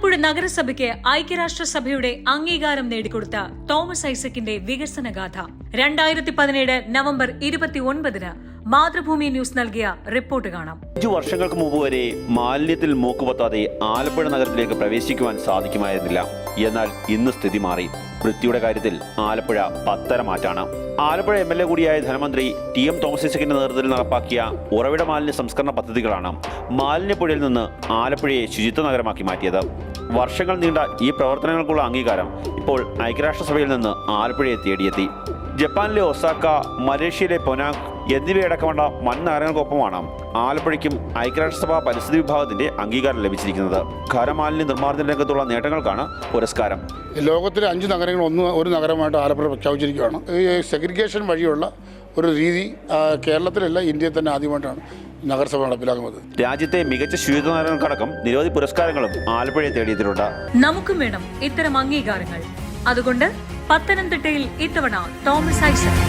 ആലപ്പുഴ നഗരസഭയ്ക്ക് ഐക്യരാഷ്ട്രസഭയുടെ അംഗീകാരം നേടിക്കൊടുത്ത തോമസ് ഐസക്കിന്റെ വികസന ഗാഥ 2017 നവംബർ 29 മാതൃഭൂമി ന്യൂസ് നൽകിയ റിപ്പോർട്ട് കാണാം. 5 വർഷങ്ങൾക്ക് മുമ്പ് വരെ മാലിന്യത്തിൽ മൂക്കുപൊത്താതെ ആലപ്പുഴ നഗരത്തിലേക്ക് പ്രവേശിക്കുവാൻ സാധിക്കുമായിരുന്നില്ല. എന്നാൽ ഇന്ന് സ്ഥിതി മാറി. വൃത്തിയുടെ കാര്യത്തിൽ ആലപ്പുഴ പത്തരമാറ്റാണ്. ആലപ്പുഴ MLA കൂടിയായ ധനമന്ത്രി TM തോമസ് ഐസക്കിന്റെ നേതൃത്വത്തിൽ നടപ്പാക്കിയ ഉറവിട മാലിന്യ സംസ്കരണ പദ്ധതികളാണ് മാലിന്യപ്പുഴയിൽ നിന്ന് ആലപ്പുഴയെ ശുചിത്വ നഗരമാക്കി മാറ്റിയത്. വർഷങ്ങൾ നീണ്ട ഈ പ്രവർത്തനങ്ങൾക്കുള്ള അംഗീകാരം ഇപ്പോൾ ഐക്യരാഷ്ട്രസഭയിൽ നിന്ന് ആലപ്പുഴയെ തേടിയെത്തി. ജപ്പാനിലെ ഒസാക്ക, മലേഷ്യയിലെ പൊനാങ് എന്നിവയടക്കമുള്ള വൻ നഗരങ്ങൾക്കൊപ്പമാണ് ആലപ്പുഴയ്ക്കും ഐക്യരാഷ്ട്രസഭ പരിസ്ഥിതി വിഭാഗത്തിന്റെ അംഗീകാരം ലഭിച്ചിരിക്കുന്നത്. ഖരമാലിന്യ നിർമ്മാർജ്ജന രംഗത്തുള്ള നേട്ടങ്ങൾക്കാണ് പുരസ്കാരം. ലോകത്തിലെ 5 നഗരങ്ങൾ ഒരു നഗരമായിട്ട് ആലപ്പുഴ പ്രഖ്യാപിച്ചിരിക്കുകയാണ്. ഈ സെഗ്രിഗേഷൻ വഴിയുള്ള ഒരു രീതി കേരളത്തിലല്ല, ഇന്ത്യയിൽ തന്നെ ആദ്യമായിട്ടാണ് നഗരസഭ നടപ്പിലാക്കുന്നത്. രാജ്യത്തെ മികച്ച ശുചിത്വ നഗരങ്ങൾക്കടക്കം നിരവധി പുരസ്കാരങ്ങളും ആലപ്പുഴയെ തേടിയെത്തിയിട്ടുണ്ട്. നമുക്കും വേണം ഇത്തരം അംഗീകാരങ്ങൾ. അതുകൊണ്ട് പത്തനംതിട്ടയിൽ ഇത്തവണ തോമസ് ഐസക്.